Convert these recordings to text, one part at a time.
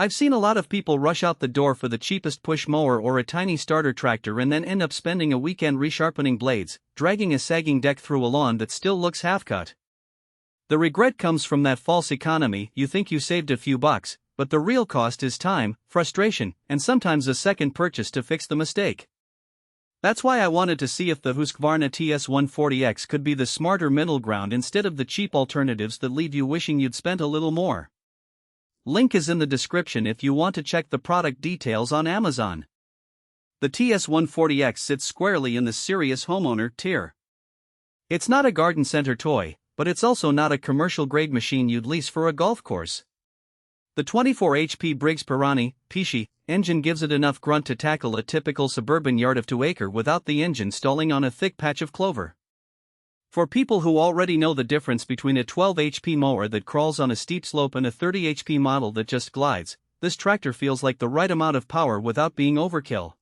I've seen a lot of people rush out the door for the cheapest push mower or a tiny starter tractor and then end up spending a weekend resharpening blades, dragging a sagging deck through a lawn that still looks half-cut. The regret comes from that false economy. You think you saved a few bucks, but the real cost is time, frustration, and sometimes a second purchase to fix the mistake. That's why I wanted to see if the Husqvarna TS140X could be the smarter middle ground instead of the cheap alternatives that leave you wishing you'd spent a little more. Link is in the description if you want to check the product details on Amazon. The TS140X sits squarely in the serious homeowner tier. It's not a garden center toy, but it's also not a commercial-grade machine you'd lease for a golf course. The 24HP Briggs PC engine gives it enough grunt to tackle a typical suburban yard of 2 acre without the engine stalling on a thick patch of clover. For people who already know the difference between a 12 HP mower that crawls on a steep slope and a 30 HP model that just glides, this tractor feels like the right amount of power without being overkill.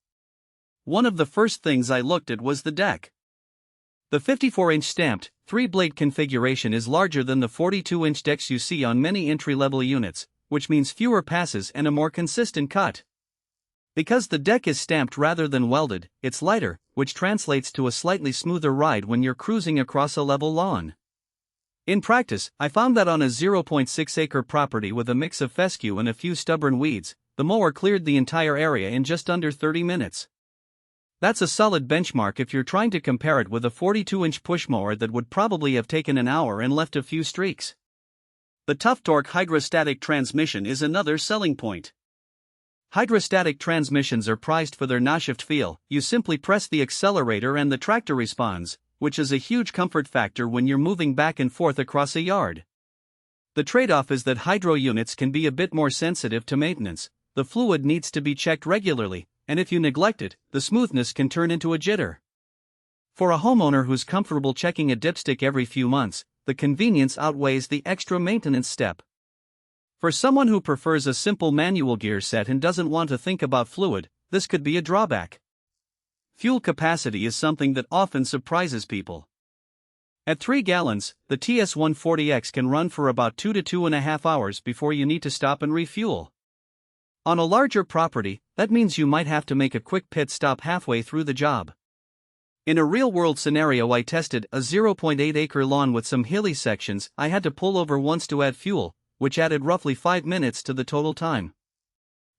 One of the first things I looked at was the deck. The 54-inch stamped, 3-blade configuration is larger than the 42-inch decks you see on many entry-level units, which means fewer passes and a more consistent cut. Because the deck is stamped rather than welded, it's lighter, which translates to a slightly smoother ride when you're cruising across a level lawn. In practice, I found that on a 0.6-acre property with a mix of fescue and a few stubborn weeds, the mower cleared the entire area in just under 30 minutes. That's a solid benchmark if you're trying to compare it with a 42-inch push mower that would probably have taken an hour and left a few streaks. The Tuff Torq hydrostatic transmission is another selling point. Hydrostatic transmissions are prized for their no-shift feel. You simply press the accelerator and the tractor responds, which is a huge comfort factor when you're moving back and forth across a yard. The trade-off is that hydro units can be a bit more sensitive to maintenance. The fluid needs to be checked regularly, and if you neglect it, the smoothness can turn into a jitter. For a homeowner who's comfortable checking a dipstick every few months, the convenience outweighs the extra maintenance step. For someone who prefers a simple manual gear set and doesn't want to think about fluid, this could be a drawback. Fuel capacity is something that often surprises people. At 3 gallons, the TS140X can run for about 2 to 2.5 hours before you need to stop and refuel. On a larger property, that means you might have to make a quick pit stop halfway through the job. In a real-world scenario, I tested a 0.8-acre lawn with some hilly sections. I had to pull over once to add fuel, which added roughly 5 minutes to the total time.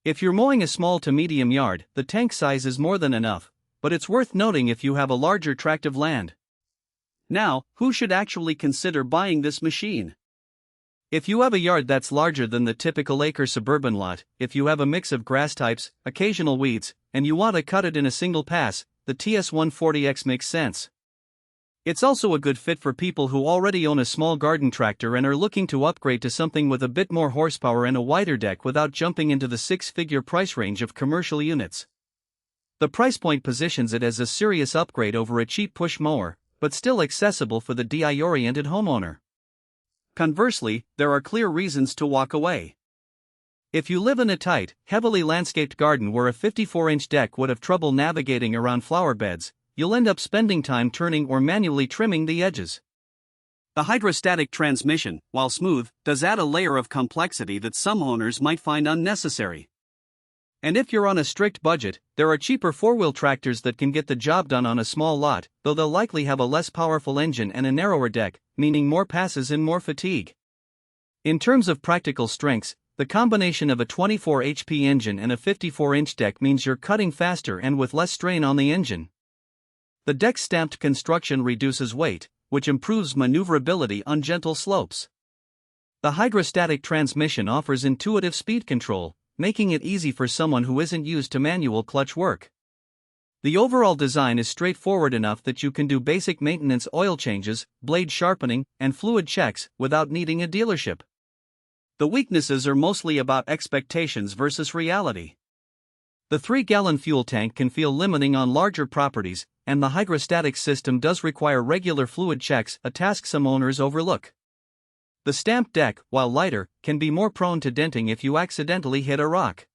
If you're mowing a small to medium yard, the tank size is more than enough, but it's worth noting if you have a larger tract of land. Now, who should actually consider buying this machine? If you have a yard that's larger than the typical acre suburban lot, if you have a mix of grass types, occasional weeds, and you want to cut it in a single pass, the TS140X makes sense. It's also a good fit for people who already own a small garden tractor and are looking to upgrade to something with a bit more horsepower and a wider deck without jumping into the 6-figure price range of commercial units. The price point positions it as a serious upgrade over a cheap push mower, but still accessible for the DIY-oriented homeowner. Conversely, there are clear reasons to walk away. If you live in a tight, heavily landscaped garden where a 54-inch deck would have trouble navigating around flower beds, you'll end up spending time turning or manually trimming the edges. The hydrostatic transmission, while smooth, does add a layer of complexity that some owners might find unnecessary. And if you're on a strict budget, there are cheaper 4-wheel tractors that can get the job done on a small lot, though they'll likely have a less powerful engine and a narrower deck, meaning more passes and more fatigue. In terms of practical strengths, the combination of a 24 HP engine and a 54-inch deck means you're cutting faster and with less strain on the engine. The deck's stamped construction reduces weight, which improves maneuverability on gentle slopes. The hydrostatic transmission offers intuitive speed control, making it easy for someone who isn't used to manual clutch work. The overall design is straightforward enough that you can do basic maintenance, oil changes, blade sharpening, and fluid checks without needing a dealership. The weaknesses are mostly about expectations versus reality. The 3-gallon fuel tank can feel limiting on larger properties, and the hydrostatic system does require regular fluid checks, a task some owners overlook. The stamped deck, while lighter, can be more prone to denting if you accidentally hit a rock.